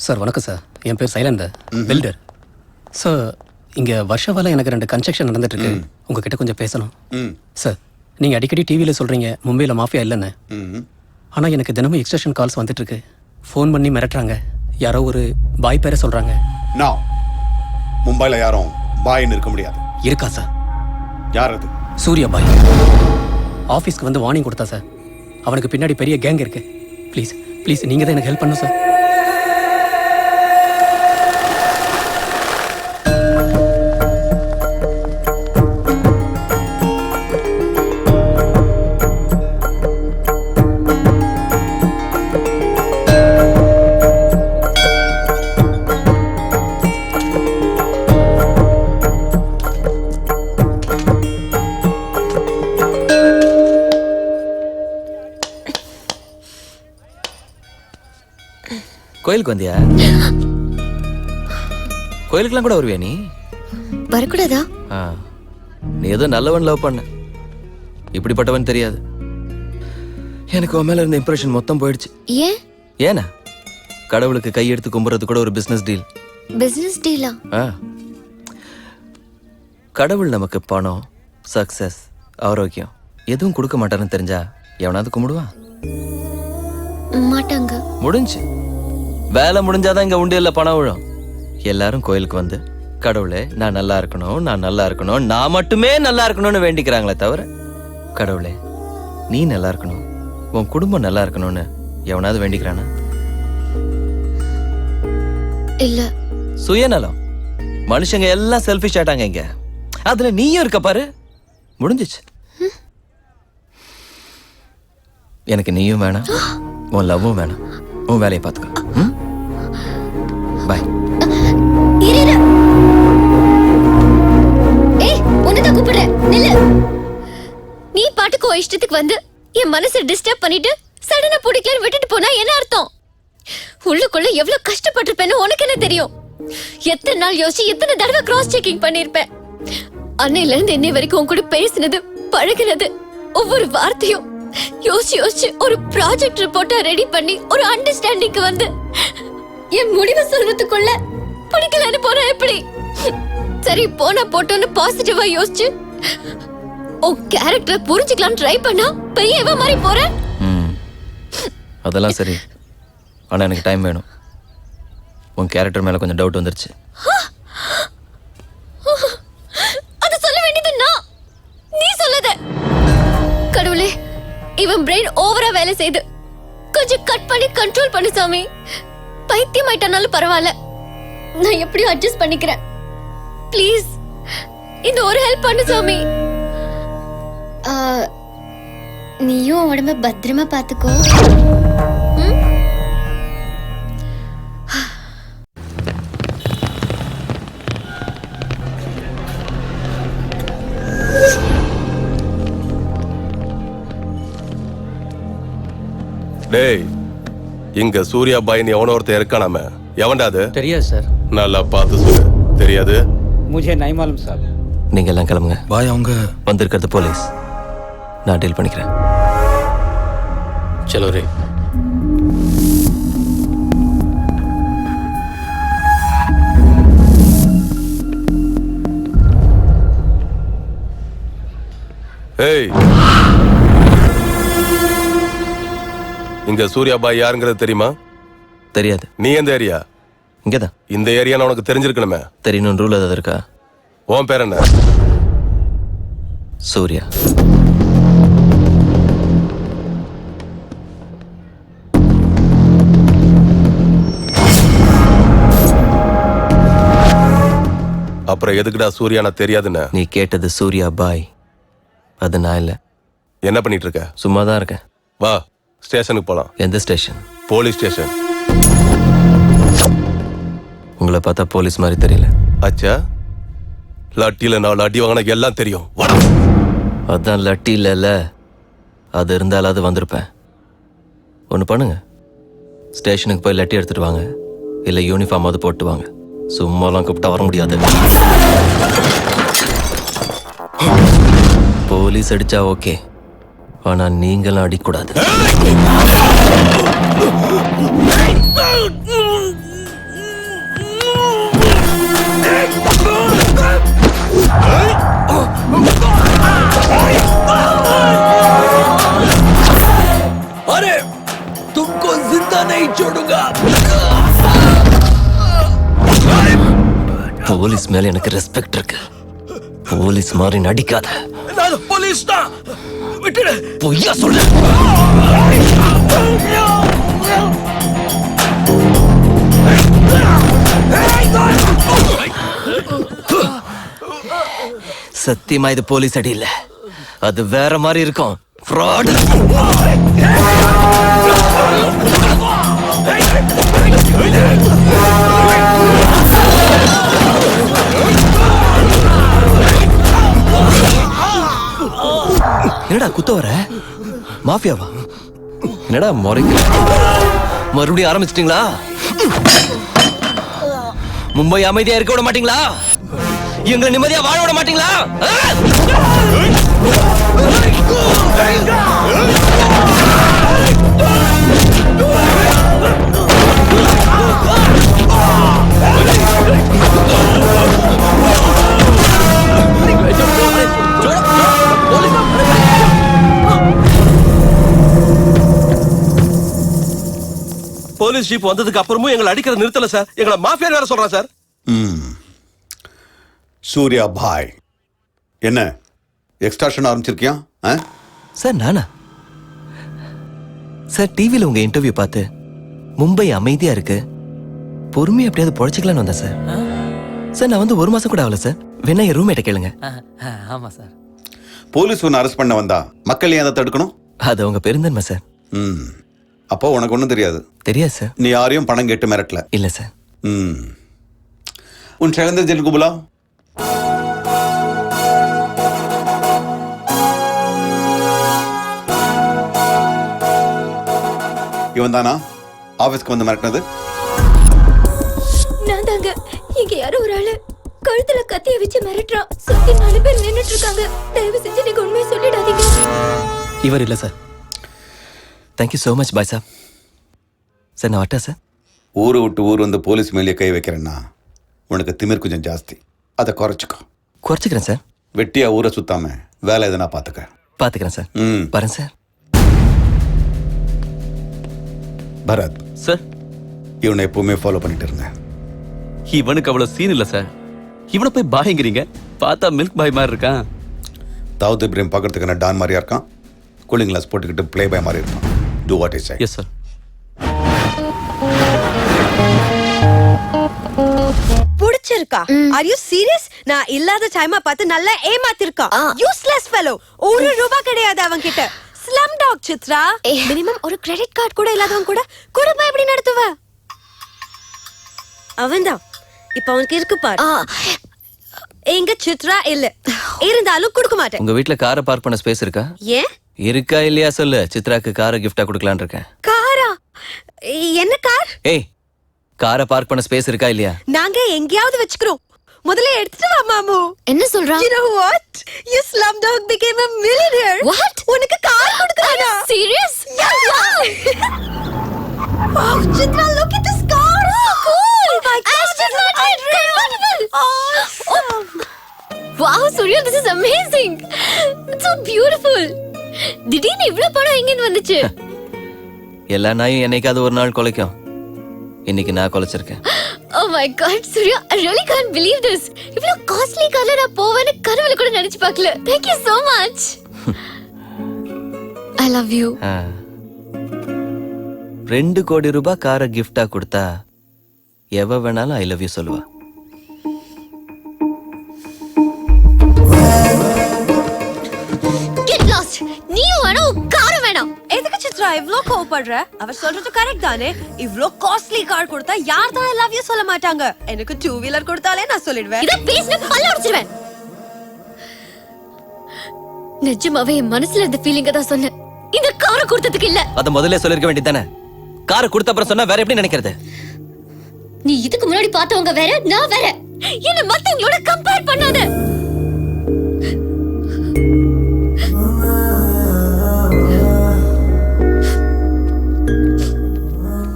Sir வணக்கம் sir. என் பேர் சைலந்தர், filter. Sir இங்கே வருஷவால எனக்கு 2 கன்ஸ்ட்ரக்ஷன் நடந்துட்டுருக்கு. உங்ககிட்ட கொஞ்சம் பேசணும். சார் நீங்கள் அடிக்கடி டிவியில் சொல்கிறீங்க மும்பையில் மாஃபியா இல்லைன்னு. ஆனால் எனக்கு தினமும் எக்ஸ்டென்ஷன் கால்ஸ் வந்துட்டுருக்கு. ஃபோன் பண்ணி மிரட்டுறாங்க. யாரோ ஒரு பாய் பேரை சொல்கிறாங்க. நான் மும்பையில் யாரும் பாயின்னு இருக்க முடியாது. இருக்கா சார்? யார் அது? சூர்யா பாய். ஆஃபீஸ்க்கு வந்து வார்னிங் கொடுத்தா சார். அவனுக்கு பின்னாடி பெரிய கேங் இருக்கு. ப்ளீஸ் ப்ளீஸ் நீங்கள் தான் எனக்கு ஹெல்ப் பண்ணும் சார். கோயிலுக்கு வந்தியா? கோயிலுக்குலாம் கூட வருவியா நீ? வரக்கூடாதா? நீ ஏதோ நல்லவன் லவ் பண்ண, இப்படிப்பட்டவன் தெரியாது. எனக்கு உன் மேல இருந்த இம்ப்ரெஷன் மொத்தம் போயிடுச்சு. ஏன்னா கடவுளுக்கு கையெடுத்து கும்புறது கூட ஒரு பிசினஸ் டீல். பிசினஸ் டீலா? கடவுள் நமக்கு பணம், சக்சஸ், ஆரோக்கியம் எதுவும் கொடுக்க மாட்டாருன்னு தெரிஞ்சா எவனாவது கும்பிடுவான்? மாட்டாங்க. முடிஞ்சு வேலை முடிஞ்சாதான் இங்க உண்டியல்ல பணம் விழும். எல்லாரும் கோயிலுக்கு வந்து கடவுளே நான் நல்லா இருக்கணும், நான் நல்லா இருக்கணும், நான் மட்டுமே நல்லா இருக்கணும்னு வேண்டிக்கிறாங்களே தவிர கடவுளே நீ நல்லா இருக்கணும், உன் குடும்பம் நல்லா இருக்கணும்னு எவனாவது வேண்டிக்கிறானா? இல்ல. சுயநலம். மனுஷங்க எல்லாம் செல்ஃபிஷ் ஆயிட்டாங்க இங்க. அதுல நீயும் இருக்க பாரு. முடிஞ்சிச்சு. எனக்கு நீயும் வேணாம், உன் லவ்வும் வேணாம். உன் வேலையை பார்த்துக்க. பாய். நீ பாட்டுக்கு இஷ்டத்துக்கு வந்து என் மனசை டிஸ்டர்ப் பண்ணிட்டு சடனா பிடிக்கலன்னு விட்டுட்டு போனா என்ன அர்த்தம்? உள்ளுக்குள்ள எவ்வளவு கஷ்டப்பட்டிருப்பேன்னு உனக்கு என்ன தெரியும்? எத்தனை நாள் யோசிச்சு எத்தனை தடவை கிராஸ் செக்கிங் பண்ணிருப்பேன். அன்னையில இருந்து இன்னை வரைக்கும் உன் கூட பேசினது, பழகினது, ஒவ்வொரு வார்த்தையும் யோசிச்சு யோசிச்சு ஒரு ப்ராஜெக்ட் ரிப்போர்ட்டா ரெடி பண்ணி ஒரு அண்டர்ஸ்டாண்டிங்க்கு வந்து என் முடிவை சொல்றதுக்குள்ள பிடிக்கலன்னு போனா எப்படி? சரி போனா போட்டோன்னு பாசிட்டிவா யோசிச்சு உன் கேரக்டரை புரிஞ்சுக்கலாம் ட்ரை பண்ணா பெரியவ மாதிரி போற. அதெல்லாம் சரி, ஆனா எனக்கு டைம் வேணும். உன் கேரக்டர் மேல கொஞ்சம் டவுட் வந்துருச்சு. அது சொல்ல வேண்டியது நான், நீ சொல்லத. கடவுளே, இவன் பிரெயின் ஓவரா வேலை செய்து கொஞ்சம் கட் பண்ணி கண்ட்ரோல் பண்ணு சாமி. பைத்தியம் ஆயிட்டானாலும் பரவாயில்ல, நான் எப்படியும் அட்ஜஸ்ட் பண்ணிக்கிறேன். ப்ளீஸ் இந்த ஒரு ஹெல்ப் பண்ணு சாமி. நீயும் உடம்ப பத்திரமா பாத்துக்கோ. டேய், இங்க சூர்யா பாய்னு எவனோ ஒருத்தர் இருக்கானாமே, எவன்டா அது? தெரியாது சார். நல்லா பார்த்து சொல்லு. தெரியாது? मुझे नहीं मालूम साहब. நீங்க எல்லாம் கிளம்புங்க. பாய், அவங்க வந்திருக்கிறது போலீஸ். நான் டீல் பண்ணிக்கிறேன். சலோ ரே. ஏய், இங்க சூர்யா பாய் யாருங்கிறது தெரியுமா? தெரியாது. நீ எந்த ஏரியா? இங்கதான். இந்த ஏரியான்னு உனக்கு தெரிஞ்சிருக்கணுமே. தெரியணும் ரூல் ஏதாவது இருக்கா? உன் பேர் என்ன? சூர்யா. அப்புறம் எதுக்குடா சூர்யானா தெரியாதுன்னு? நீ கேட்டது சூர்யா பாய், அது நான் இல்ல. என்ன பண்ணிட்டு இருக்க? சும்மா தான் இருக்கேன். வா, ஸ்டேஷனுக்கு போலாம். எந்த ஸ்டேஷன்? Police station. உங்களை பார்த்தா போலீஸ் மாதிரி தெரியல. அச்சா, லட்டியில 4 அடி வாங்கின எல்லாம் தெரியும். அதான் லட்டி இல்லைல்ல, அது இருந்தாலும் அது வந்திருப்பேன். ஒன்று பண்ணுங்க, ஸ்டேஷனுக்கு போய் லட்டி எடுத்துட்டு வாங்க, இல்லை யூனிஃபார்ம் அது போட்டு வாங்க. சும்மாலாம் கூப்பிட்டா வர முடியாது. போலீஸ் அடிச்சா ஓகே, ஆனா நீங்களும் அடிக்கூடாது. जिंदा नहीं छोड़ूंगा போலீஸ் மேல எனக்கு ரெஸ்பெக்ட் இருக்கு போலீஸ் மாதிரி நடிக்காத நான் போலீஸ் தான் விட்டுடு பொய்யா சொல்லு சத்தியமா இது போலீஸ் அடி இல்ல அது வேற மாதிரி இருக்கும் ஃப்ராட் என்னடா குத்த வர மாஃபியாவா என்னடா முறைங்க மறுபடியும் ஆரம்பிச்சிட்டீங்களா மும்பை அமைதியா இருக்க விட மாட்டீங்களா எங்களை நிம்மதியா வாழ விட மாட்டீங்களா போலீஸ் ஜீப் வந்ததுக்கு அப்புறமும் எங்களை அடிக்கிறது நிறுத்தல சார் எங்களை மாஃபியா வேற சொல்றான் சார் சூர்யா பாய் என்ன எக்ஸ்ட்ராஷன் ஆரம்பிச்சிருக்கியா சார் நானா சார் டிவில உங்க இன்டர்வியூ பார்த்து மும்பை அமைதியா இருக்கு பொறுமை எப்படியாவது பொழைச்சிக்கலாம்னு வந்தேன் சார் சார் நான் வந்து 1 மாசம் கூட ஆகல சார் வேணா என் ரூம்மேட்ட கேளுங்க ஆமா சார் போலீஸ் ஒன்று அரெஸ்ட் பண்ண வந்தா மக்கள் ஏன் அதை தடுக்கணும்? அது உங்க பெருந்தன்மை சார் அப்போ உனக்கு ஒன்றும் தெரியாது. தெரியாது சார். நீ யாரையும் பணம் கேட்டு மிரட்டல? இல்ல சார். உன் शैलेंद्र जैन को बुलाओ. இவன் தானா ஆபீஸ்க்கு வந்து மிரட்டினது? நான் தாங்க. இங்க யாரோ ஒரு ஆளு கழுத்துல கத்திய வச்சு மிரட்டுறான். சுத்தி 4 பேர் நின்னுட்டு இருக்காங்க. தயவு செஞ்சு நீங்க உண்மையை சொல்லிடாதீங்க. இவர் இல்ல sir. Thank you so much bye sir. Sir நான் வரட்டா சார்? ஊரை விட்டு ஊர் வந்து போலீஸ் மேலே கை வைக்கிறேன்னா உனக்கு திமிர் கொஞ்சம் ஜாஸ்தி. அதை குறைச்சிக்கோ. குறைச்சிக்கிறேன் சார். வெட்டியா ஊரை சுத்தாம வேலை எதனா பாத்துக்கிறேன் சார். வரேன் சார். பரத் சார், இவனை எப்பவுமே ஃபாலோ பண்ணிட்டு இருந்தேன். இவனுக்கு அவ்வளவு சீன் இல்ல சார். இவனை போய் பாய்ங்கிறீங்க. பார்த்தா மில்க் பாய் மாதிரி இருக்கான். தாவூத் இப்ராஹிம் பார்க்கறதுக்கு நான் டான் மாதிரியா இருக்கான். கூலிங் கிளாஸ் போட்டுக்கிட்டு ப்ளே பாய் மாதிரி இருக்கான். Do what is say. Yes sir. புடிச்சிருக்கா? Are you serious? நான் இல்லாத டைமா பார்த்து நல்லா ஏமாத்திருக்கா. Useless fellow. ₹1 கிடையாது அவன் கிட்ட. Slumdog Chitra. மினிமம் ஒரு கிரெடிட் கார்டு கூட இல்லாதவன் கூட குடும்பம் எப்படி நடத்துவ? அவன்தான் இப்ப அவனுக்கு இருக்கு பாரு. எங்க சித்ரா இல்ல இருந்தாலும் கொடுக்க மாட்டேன். உங்க வீட்ல காரை பார்க் பண்ண ஸ்பேஸ் இருக்கா? ஏன் இருக்கா இல்லையா சொல்லு. சித்ராக்கு காரை கிஃப்டா கொடுக்கலாம்னு இருக்கேன். காரா? என்ன கார்? ஏய், காரை பார்க் பண்ண ஸ்பேஸ் இருக்கா இல்லையா? நாங்க எங்கயாவது வச்சுக்கிறோம். முதல்ல எடுத்துட்டு வா மாமு. என்ன சொல்றா? You know what? Your slumdog became a millionaire. What? உனக்கு car கொடுக்கறானா? Serious? Wow, Chitra, look at this car. Oh, cool. Oh my God. Aston Martin convertible. Awesome. Wow, Surya, this is amazing. It's so beautiful. திடீர்னு இவ்வளவு பணம் எங்க வந்துச்சு? எல்லா நாயும் என்னைக்காவது ஒரு நாள் கொலைக்கும். இன்னைக்கு நான் கொலைச்சிருக்கேன். Oh my God, Surya, I really can't believe this. இவ்ளோ காஸ்ட்லி கார்ல நான் போவேன்னு கனவுல கூட நினைச்சு பார்க்கல. Thank you so much. I love you. 2 கோடி ரூபாய் காரை கிஃப்டா கொடுத்தா எவ வேணாலும் ஐ லவ் யூ சொல்லுவா. Get lost. நீயும் வேணாம், காரும் வேணாம். எதுக்கு சித்ரா இவ்ளோ கோவப்படுற? அவர் சொல்றது கரெக்ட் தானே? இவ்ளோ காஸ்ட்லி கார் கொடுத்தா யார் தான் லவ் யூ சொல்ல மாட்டாங்க. எனக்கு 2 வீலர் கொடுத்தாலே நான் சொல்லிடுவேன். இத பேசின பல்ல உடைச்சிடுவேன். நிஜமாவே என் மனசுல இருந்த ஃபீலிங்க தான் சொன்னேன். இந்த காரை கொடுத்ததுக்கு இல்ல. அத முதல்ல சொல்லிருக்க வேண்டியதானே. காரை கொடுத்த அப்புறம் சொன்னா வேற எப்படி நினைக்கிறது? நீ இதுக்கு முன்னாடி பார்த்தவங்க வேற, நான் வேற. என்ன மத்தவங்களோட கம்பேர் பண்ணாத.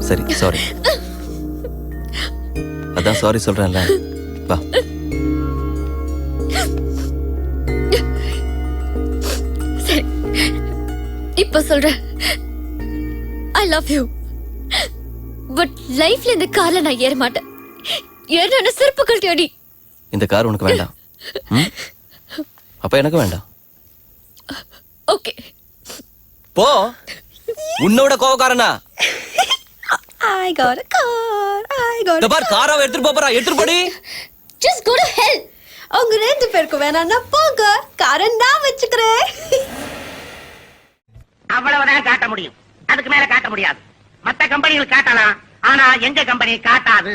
சரி, சாரி. அதான் சாரி சொல்றேன்ல. வா. சரி, இப்ப சொல்றேன். I love you. பட் லைஃப்ல இந்த கார்ல நான் ஏற மாட்டேன். ஏறன செருப்பு கழட்டி அடி. இந்த கார் உனக்கு வேண்டாம். ம்? அப்ப எனக்கு வேண்டாம். ஓகே. போ. உன்னோட கோவக்காரனா? I got a car. I got இந்த a பார் காரை எடுத்துட்டு போறா, எடுத்துட்டு போடி. Just go to hell. உங்க ரெண்டு பேருக்கு வேணாம்னா போங்க, காரை நான் வச்சுக்கிறேன். அவ்வளவுதான் காட்ட முடியும், அதுக்கு மேல காட்ட முடியாது. மத்த கம்பெனிகள் காட்டலாம், ஆனா எங்க கம்பெனி காட்டாது.